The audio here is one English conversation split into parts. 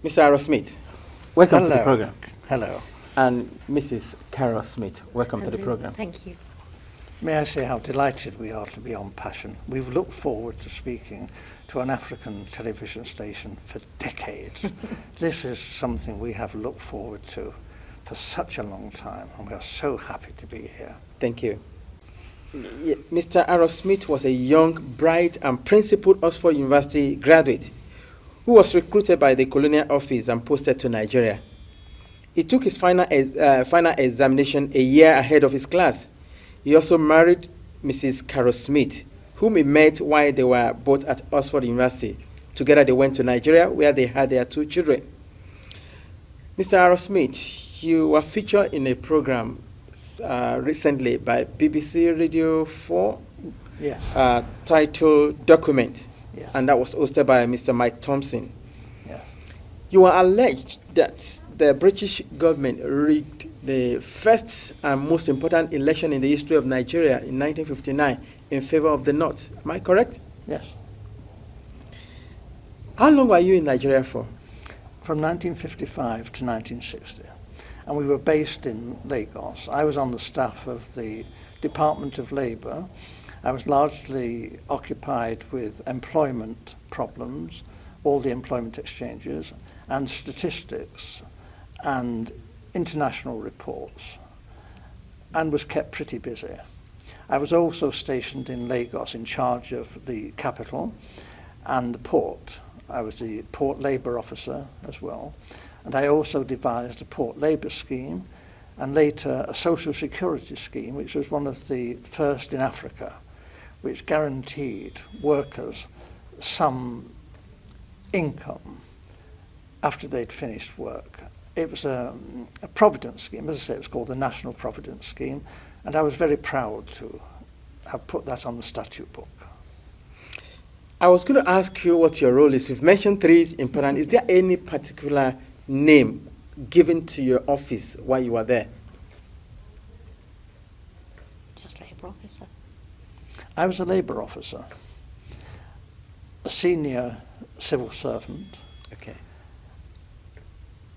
Mr. Arrow Smith, welcome to the Hello. program. Hello. And Mrs. Carol Smith, welcome to the program. Thank you. May I say how delighted we are to be on Passion. We've looked forward to speaking to an African television station for decades. This is something we have looked forward to for such a long time, and we are so happy to be here. Thank you. Mr. Arrow Smith was a young, bright, and principled Oxford University graduate who was recruited by the Colonial Office and posted to Nigeria. He took his final examination a year ahead of his class. He also married Mrs. Carol Smith, whom he met while they were both at Oxford University. Together they went to Nigeria, where they had their 2 children. Mr. Arrow Smith, you were featured in a program recently by BBC Radio 4, Yes. titled Document, Yes. and that was hosted by Mr. Mike Thomson. Yes. You are alleged that the British government rigged the first and most important election in the history of Nigeria in 1959 in favor of the North. Am I correct? Yes. How long were you in Nigeria for? From 1955 to 1960. And we were based in Lagos. I was on the staff of the Department of Labour. I was largely occupied with employment problems, all the employment exchanges, and statistics, and international reports, and was kept pretty busy. I was also stationed in Lagos in charge of the capital and the port. I was the port labour officer as well, and I also devised a port labour scheme and later a social security scheme, which was one of the first in Africa, which guaranteed workers some income after they'd finished work. It was a providence scheme. As I say, it was called the National Providence Scheme, and I was very proud to have put that on the statute book. I was going to ask you what your role is. You've mentioned 3 important. Is there any particular name given to your office while you were there? Just labour officer. I was a labour officer, a senior civil servant. Okay.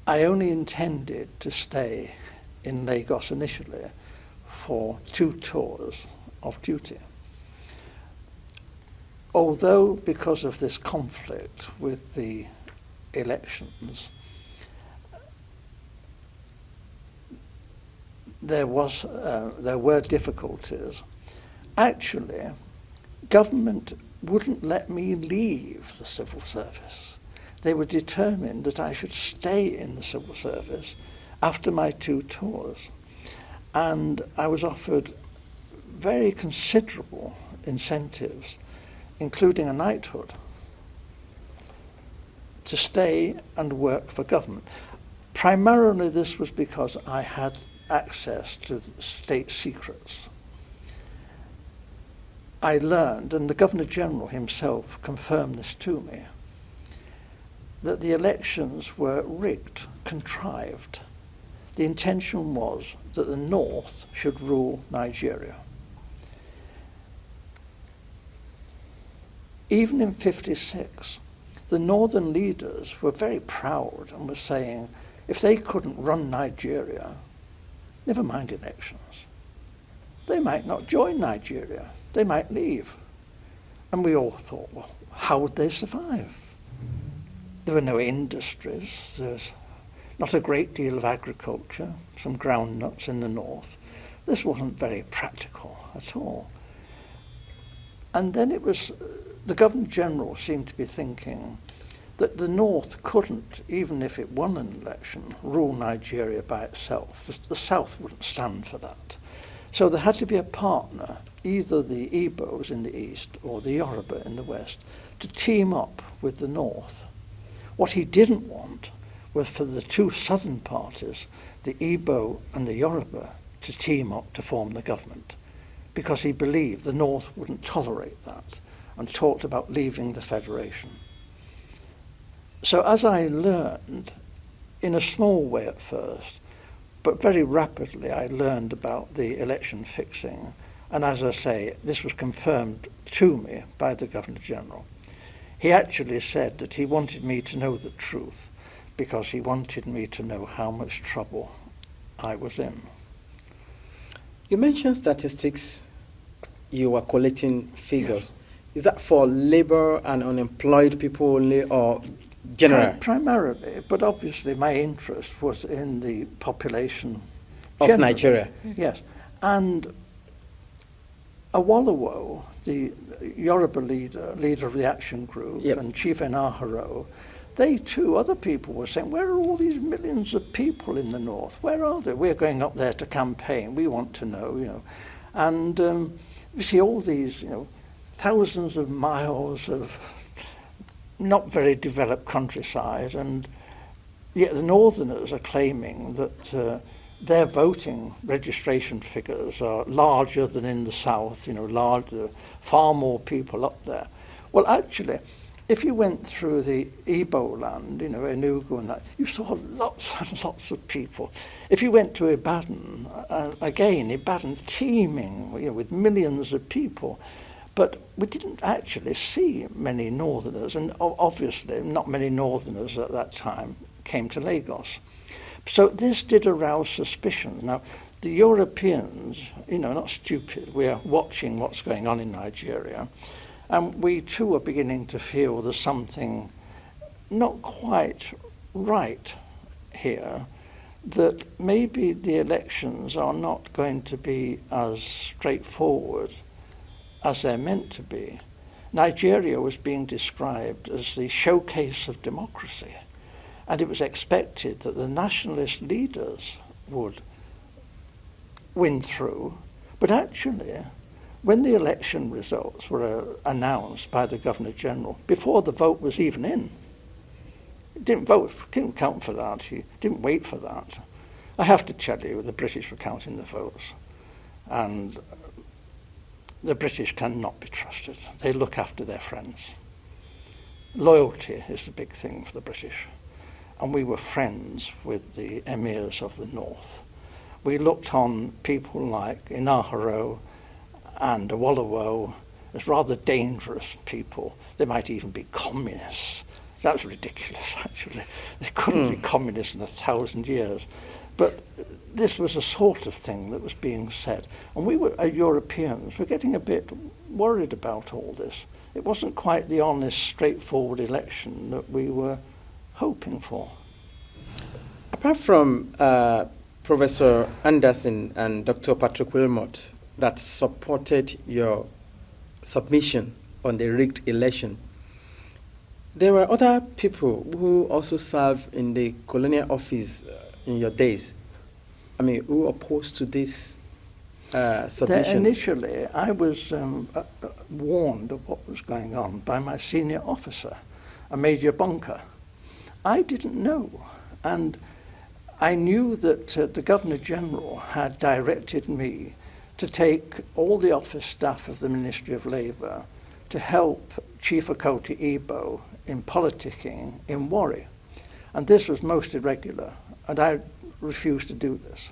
I only intended to stay in Lagos initially for 2 tours of duty. Although, because of this conflict with the elections, there were difficulties. Actually, government wouldn't let me leave the civil service. They were determined that I should stay in the civil service after my 2 tours. And I was offered very considerable incentives, including a knighthood, to stay and work for government. Primarily this was because I had access to state secrets. I learned, and the Governor-General himself confirmed this to me, that the elections were rigged, contrived. The intention was that the North should rule Nigeria. Even in '56, the northern leaders were very proud and were saying, if they couldn't run Nigeria, never mind elections, they might not join Nigeria, they might leave. And we all thought, well, how would they survive? There were no industries, there's not a great deal of agriculture, some groundnuts in the north. This wasn't very practical at all. And then it was, the Governor-General seemed to be thinking that the North couldn't, even if it won an election, rule Nigeria by itself. The South wouldn't stand for that. So there had to be a partner, either the Igbos in the east or the Yoruba in the west, to team up with the North. What he didn't want was for the 2 southern parties, the Igbo and the Yoruba, to team up to form the government, because he believed the North wouldn't tolerate that and talked about leaving the federation. So as I learned, in a small way at first, but very rapidly I learned about the election fixing, and as I say, this was confirmed to me by the Governor-General. He actually said that he wanted me to know the truth, because he wanted me to know how much trouble I was in. You mentioned statistics. You were collecting figures. Yes. Is that for labor and unemployed people only, or general? Primarily, but obviously my interest was in the population Of generally. Nigeria. Yes, and Awolowo, the Yoruba leader of the action group, Yep. and Chief Enaharo, they too, other people were saying, where are all these millions of people in the north? Where are they? We're going up there to campaign. We want to know, you know. And you see all these, you know, thousands of miles of not very developed countryside, and yet the northerners are claiming that their voting registration figures are larger than in the south, you know, larger, far more people up there. Well, actually, if you went through the Igbo land, you know, Enugu and that, you saw lots and lots of people. If you went to Ibadan, again, Ibadan teeming, you know, with millions of people. But we didn't actually see many northerners, and obviously not many northerners at that time came to Lagos. So this did arouse suspicion. Now, the Europeans, you know, not stupid, we are watching what's going on in Nigeria, and we too are beginning to feel there's something not quite right here, that maybe the elections are not going to be as straightforward as they're meant to be. Nigeria was being described as the showcase of democracy, and it was expected that the nationalist leaders would win through. But actually, when the election results were announced by the Governor-General, before the vote was even in, he didn't count for that, he didn't wait for that. I have to tell you, the British were counting the votes, and the British cannot be trusted. They look after their friends. Loyalty is the big thing for the British. And we were friends with the emirs of the north. We looked on people like Enaharo and Awolowo as rather dangerous people. They might even be communists. That was ridiculous, actually. They couldn't be communists in 1,000 years. But this was a sort of thing that was being said. And we were, Europeans, were getting a bit worried about all this. It wasn't quite the honest, straightforward election that we were hoping for. Apart from Professor Anderson and Dr. Patrick Wilmot that supported your submission on the rigged election, there were other people who also served in the Colonial Office in your days. I mean, who opposed to this submission? Initially, I was warned of what was going on by my senior officer, a Major Bunker. I didn't know, and I knew that the Governor-General had directed me to take all the office staff of the Ministry of Labour to help Chief Okoti Igbo in politicking in Warri. And this was most irregular, and I refused to do this.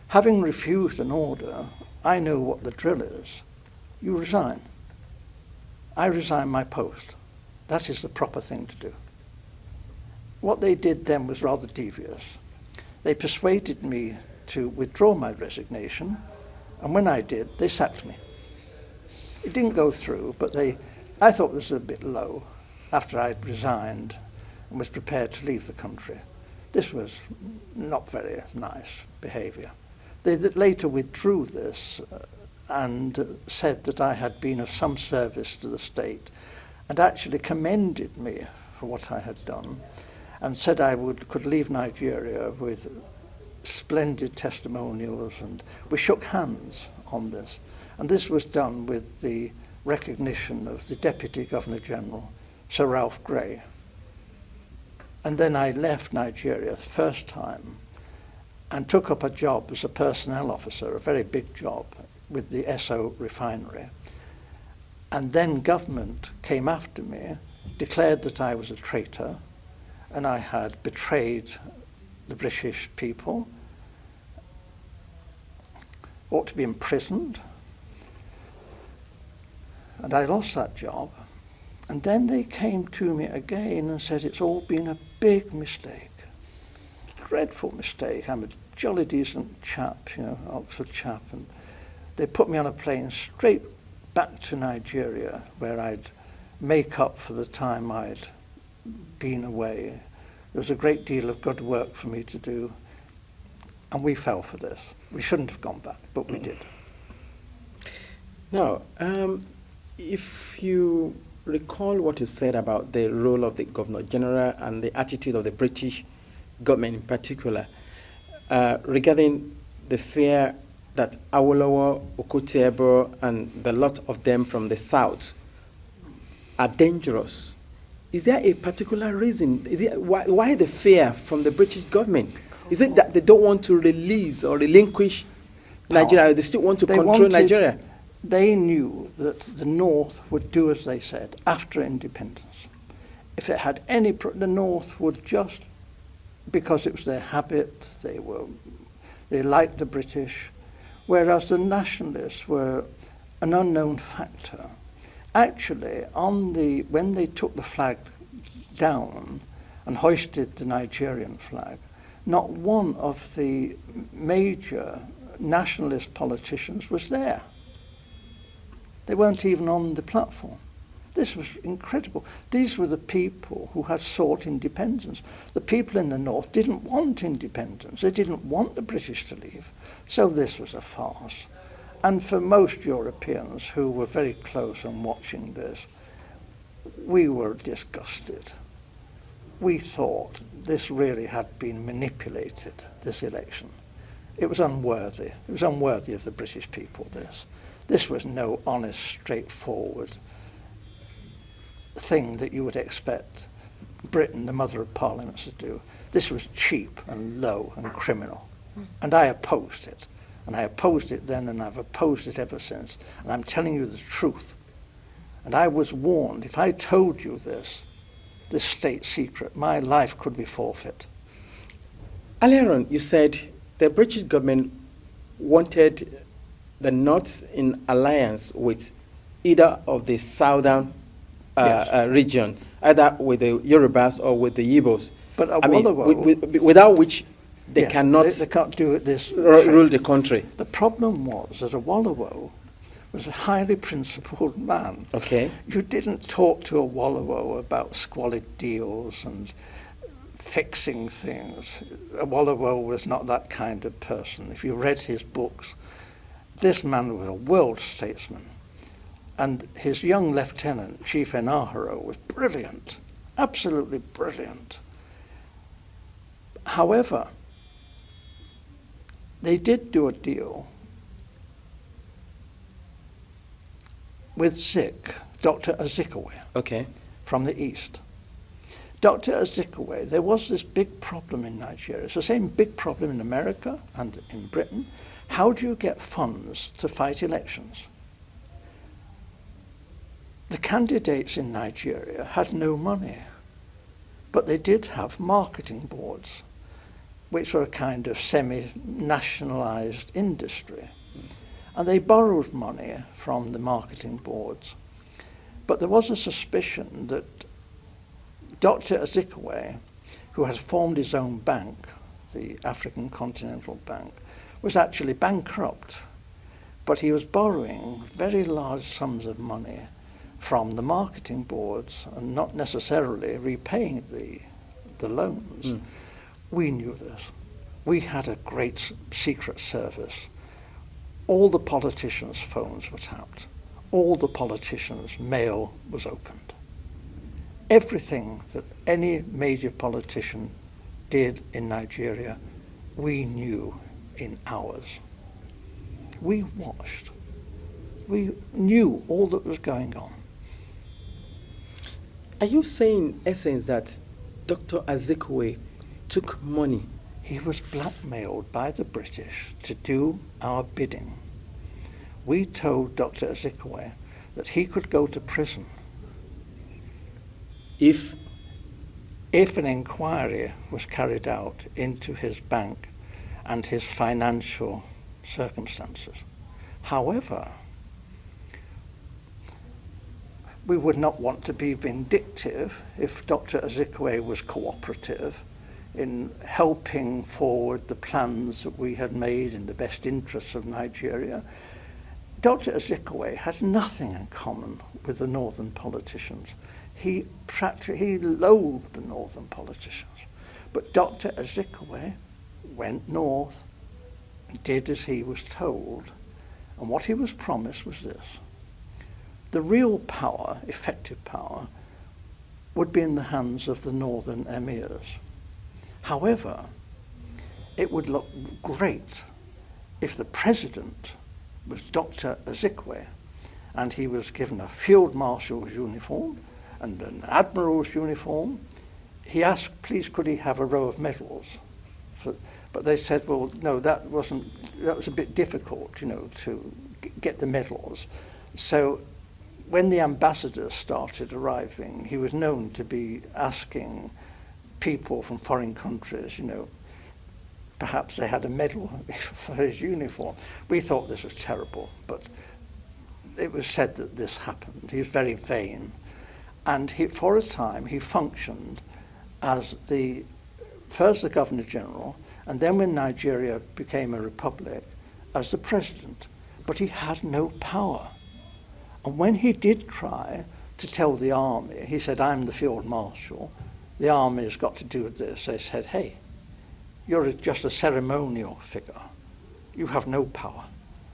Having refused an order, I know what the drill is. You resign. I resign my post. That is the proper thing to do. What they did then was rather devious. They persuaded me to withdraw my resignation, and when I did, they sacked me. It didn't go through, but I thought it was a bit low after I'd resigned and was prepared to leave the country. This was not very nice behaviour. They later withdrew this and said that I had been of some service to the state, and actually commended me for what I had done, and said I could leave Nigeria with splendid testimonials, and we shook hands on this. And this was done with the recognition of the Deputy Governor-General, Sir Ralph Grey. And then I left Nigeria the first time and took up a job as a personnel officer, a very big job, with the Esso refinery. And then government came after me, declared that I was a traitor, and I had betrayed the British people, ought to be imprisoned, and I lost that job. And then they came to me again and said, it's all been a big mistake. dreadful mistake. I'm a jolly decent chap, Oxford chap, and they put me on a plane straight back to Nigeria, where I'd make up for the time I'd been away. There was a great deal of good work for me to do, and we fell for this. We shouldn't have gone back, but we did. Now, if you recall what you said about the role of the Governor General and the attitude of the British government in particular, regarding the fear that Awolowo, Okotie-Eboh, and the lot of them from the south are dangerous, is there a particular reason? Why the fear from the British government? Is it that they don't want to release or relinquish Nigeria? They still want to control Nigeria? They knew that the North would do as they said after independence. If it had any, the North would just, because it was their habit, they liked the British, whereas the nationalists were an unknown factor. Actually, when they took the flag down and hoisted the Nigerian flag, not one of the major nationalist politicians was there. They weren't even on the platform. This was incredible. These were the people who had sought independence. The people in the North didn't want independence. They didn't want the British to leave. So this was a farce. And for most Europeans who were very close and watching this, we were disgusted. We thought this really had been manipulated, this election. It was unworthy. It was unworthy of the British people, this. This was no honest, straightforward thing that you would expect Britain, the mother of parliaments, to do. This was cheap and low and criminal. And I opposed it. And I opposed it then, and I've opposed it ever since. And I'm telling you the truth. And I was warned, if I told you this state secret, my life could be forfeit. Earlier on, you said the British government wanted the North in alliance with either of the southern region, either with the Yorubas or with the Igbos. But Awolowo, without which they cannot they can't do it this rule the country. The problem was that Awolowo was a highly principled man. Okay. You didn't talk to Awolowo about squalid deals and fixing things. Awolowo was not that kind of person. If you read his books, this man was a world statesman. And his young lieutenant, Chief Enaharo, was brilliant, absolutely brilliant. However, they did do a deal with Zik, Dr. Azikiwe, okay, from the East. Dr. Azikiwe, there was this big problem in Nigeria. It's the same big problem in America and in Britain. How do you get funds to fight elections? The candidates in Nigeria had no money, but they did have marketing boards, which were a kind of semi-nationalized industry. And they borrowed money from the marketing boards. But there was a suspicion that Dr. Azikiwe, who had formed his own bank, the African Continental Bank, was actually bankrupt. But he was borrowing very large sums of money from the marketing boards and not necessarily repaying the loans. We knew this. We had a great secret service. All the politicians' phones were tapped. All the politicians' mail was opened. Everything that any major politician did in Nigeria, we knew in hours. We watched. We knew all that was going on. Are you saying, in essence, that Dr. Azikiwe took money? He was blackmailed by the British to do our bidding. We told Dr. Azikiwe that he could go to prison if an inquiry was carried out into his bank and his financial circumstances. However, we would not want to be vindictive if Dr. Azikiwe was cooperative. in helping forward the plans that we had made in the best interests of Nigeria. Dr. Azikiwe had nothing in common with the northern politicians. He loathed the northern politicians. But Dr. Azikiwe went north, did as he was told, and what he was promised was this. The real power, effective power, would be in the hands of the northern emirs. However, it would look great if the president was Dr. Azikiwe, and he was given a field marshal's uniform and an admiral's uniform. He asked, please, could he have a row of medals? But they said, well, no, that was a bit difficult, to get the medals. So when the ambassadors started arriving, he was known to be asking people from foreign countries, perhaps they had a medal for his uniform. We thought this was terrible, but it was said that this happened. He was very vain. And for a time, he functioned as first the Governor General, and then when Nigeria became a republic, as the president. But he had no power. And when he did try to tell the army, he said, I'm the field marshal, the army has got to do this. They said, hey, you're just a ceremonial figure. You have no power.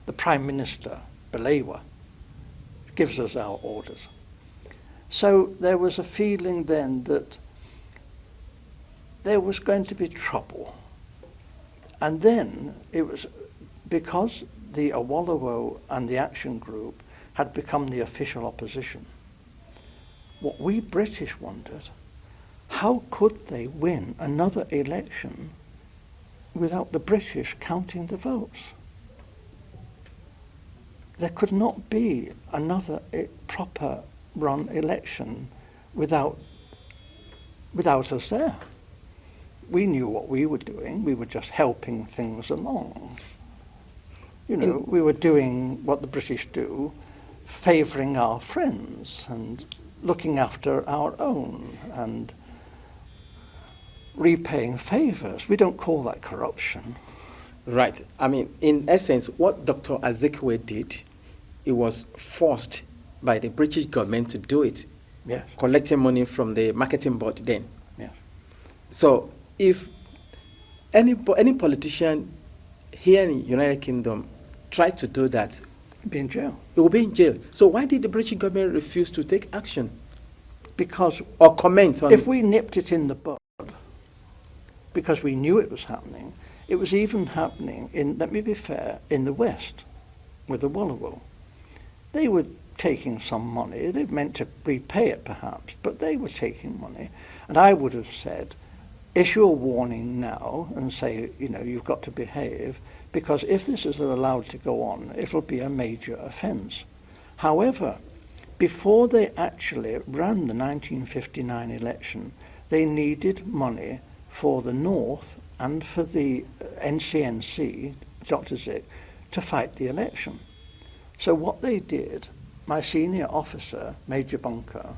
The Prime Minister, Balewa, gives us our orders. So there was a feeling then that there was going to be trouble. And then it was because the Awolowo and the Action Group had become the official opposition. What we British wondered, how could they win another election without the British counting the votes? There could not be another proper run election without us there. We knew what we were doing. We were just helping things along. We were doing what the British do, favouring our friends and looking after our own and repaying favours. We don't call that corruption. Right. I mean, in essence, what Dr. Azikiwe did, it was forced by the British government to do it. Yes. Collecting money from the marketing board then. Yes. So if any politician here in the United Kingdom tried to do that, Be in jail. it will be in jail. So why did the British government refuse to take action Because or comment on if we nipped it in the bud, because we knew it was happening, it was even happening in, let me be fair, in the West with the Awolowo. They were taking some money. They meant to repay it perhaps, but they were taking money. And I would have said, issue a warning now and say, you've got to behave, because if this is allowed to go on, it'll be a major offence. However, before they actually ran the 1959 election, they needed money for the North and for the NCNC, Dr. Zik, to fight the election. So what they did, my senior officer, Major Bunker,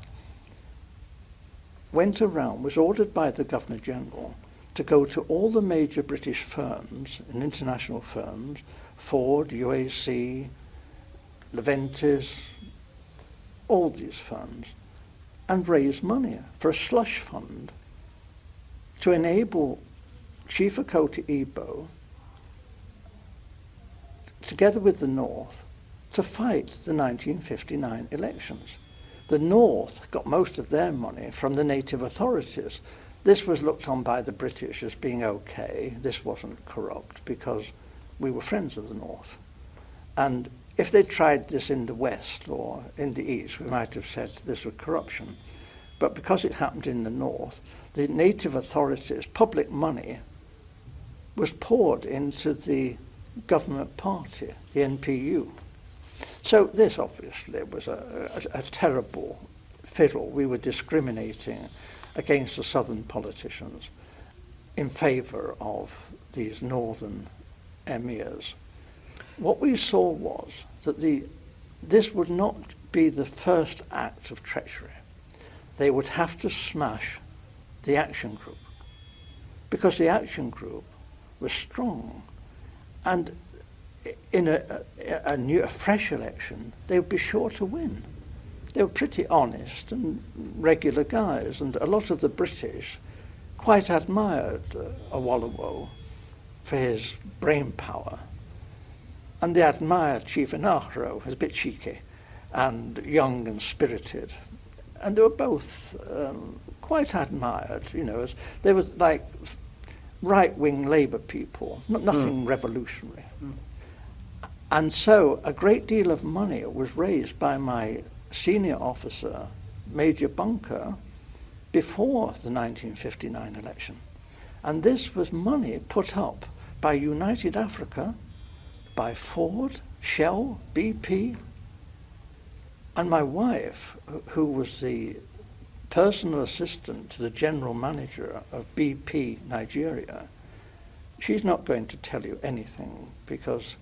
went around, was ordered by the Governor General to go to all the major British firms and international firms, Ford, UAC, Leventis, all these firms, and raise money for a slush fund to enable Chief Okoti Igbo, together with the North, to fight the 1959 elections. The North got most of their money from the native authorities. This was looked on by the British as being okay. This wasn't corrupt because we were friends of the North. And if they tried this in the West or in the East, we might have said this was corruption. But because it happened in the North, the native authorities' public money was poured into the government party, the NPU. So this obviously was a terrible fiddle. We were discriminating against the southern politicians in favour of these northern emirs. What we saw was that this would not be the first act of treachery. They would have to smash the Action Group. because the action group was strong. And in a fresh election, they would be sure to win. They were pretty honest and regular guys, and a lot of the British quite admired Awolowo for his brain power. And they admired Chief Inaharo, who was a bit cheeky and young and spirited. And they were both quite admired, you know, as they were like right-wing Labour people, nothing revolutionary. And so a great deal of money was raised by my senior officer, Major Bunker, before the 1959 election. And this was money put up by United Africa, by Ford, Shell, BP, and my wife, who was the personal assistant to the general manager of BP Nigeria. She's not going to tell you anything because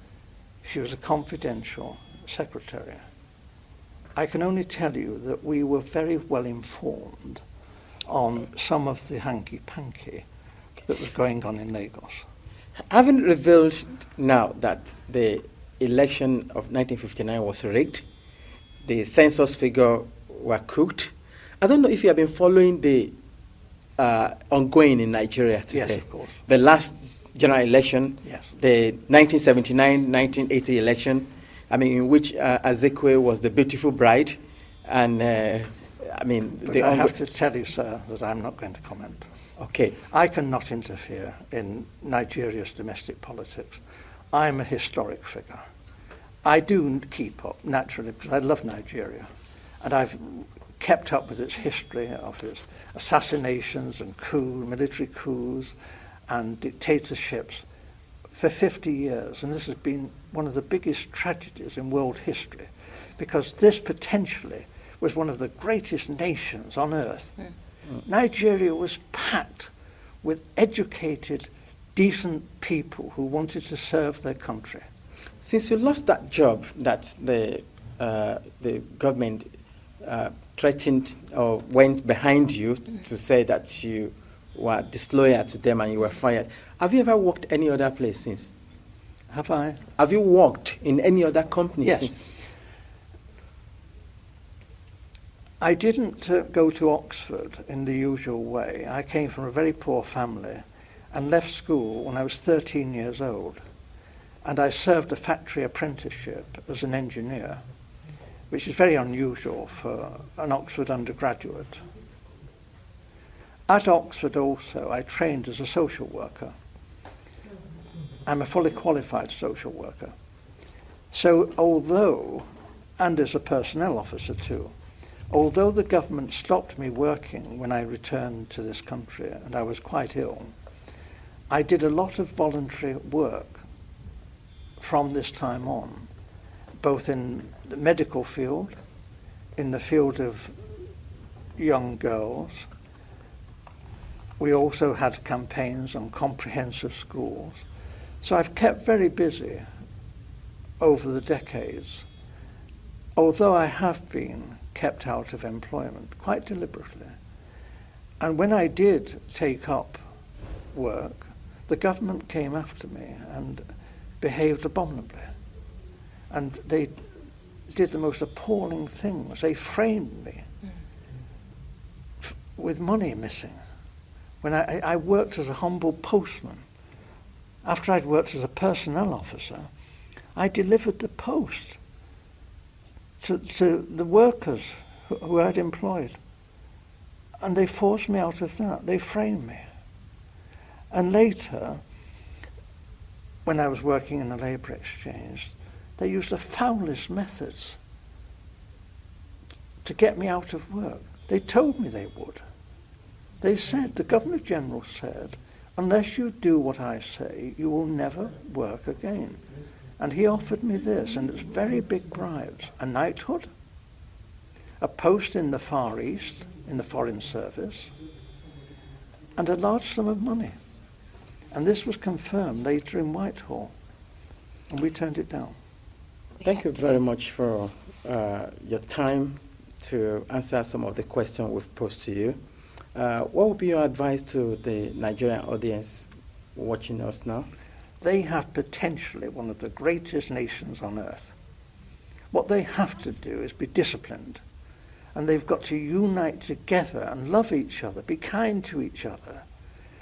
she was a confidential secretary. I can only tell you that we were very well informed on some of the hanky-panky that was going on in Lagos. Having revealed now that the election of 1959 was rigged, the census figure were cooked, I don't know if you have been following the ongoing in Nigeria today. Yes, of course. The last general election, yes. The 1979-1980 election, I mean, in which Azekwe was the beautiful bride, and I mean... But I have to tell you, sir, that I'm not going to comment. Okay. I cannot interfere in Nigeria's domestic politics. I'm a historic figure. I do keep up, naturally, because I love Nigeria, and I've kept up with its history of its assassinations and military coups and dictatorships for 50 years. And this has been one of the biggest tragedies in world history, because this potentially was one of the greatest nations on earth. Nigeria was packed with educated, decent people who wanted to serve their country. Since you lost that job that the government threatened or went behind you to say that you were disloyal to them and you were fired, have you ever worked any other place since? Have I? Have you worked in any other company Yes. since? I didn't go to Oxford in the usual way. I came from a very poor family and left school when I was 13 years old. And I served a factory apprenticeship as an engineer, which is very unusual for an Oxford undergraduate. At Oxford also, I trained as a social worker. I'm a fully qualified social worker. So although, and as a personnel officer too, although the government stopped me working when I returned to this country and I was quite ill, I did a lot of voluntary work from this time on, both in the medical field, in the field of young girls. We also had campaigns on comprehensive schools. So I've kept very busy over the decades, although I have been kept out of employment quite deliberately. And when I did take up work, the government came after me and behaved abominably. And they did the most appalling things. They framed me with money missing. When I worked as a humble postman, after I'd worked as a personnel officer, I delivered the post to the workers who I'd employed. And they forced me out of that. They framed me. And later, when I was working in a labour exchange, they used the foulest methods to get me out of work. They told me they would. They said, the Governor-General said, unless you do what I say, you will never work again. And he offered me this, and it's very big bribes. A knighthood, a post in the Far East, in the Foreign Service, and a large sum of money. And this was confirmed later in Whitehall, and we turned it down. Thank you very much for your time to answer some of the questions we've posed to you. What would be your advice to the Nigerian audience watching us now? They have potentially one of the greatest nations on earth. What they have to do is be disciplined. And they've got to unite together and love each other, be kind to each other.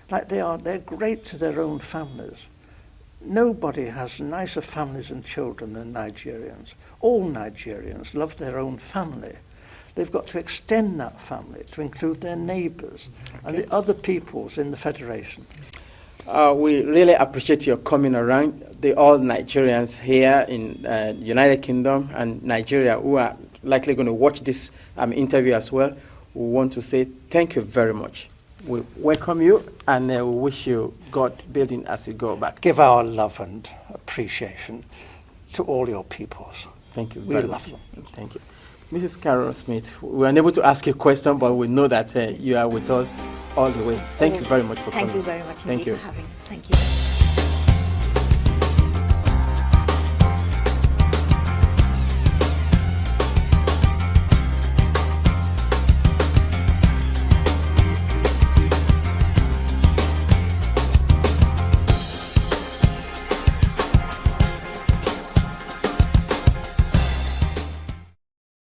Like they're great to their own families. Nobody has nicer families and children than Nigerians. All Nigerians love their own family. They've got to extend that family to include their neighbours and the other peoples in the Federation. We really appreciate your coming around. All Nigerians here in the United Kingdom and Nigeria who are likely going to watch this interview as well, we want to say thank you very much. We welcome you and we wish you God building as you go back. Give our love and appreciation to all your peoples. Thank you We very love much. them. Thank you. Mrs. Carol Smith, we were unable to ask you a question, but we know that you are with us all the way. Thank you very much for coming. Thank you very much Thank indeed you. for having us. Thank you.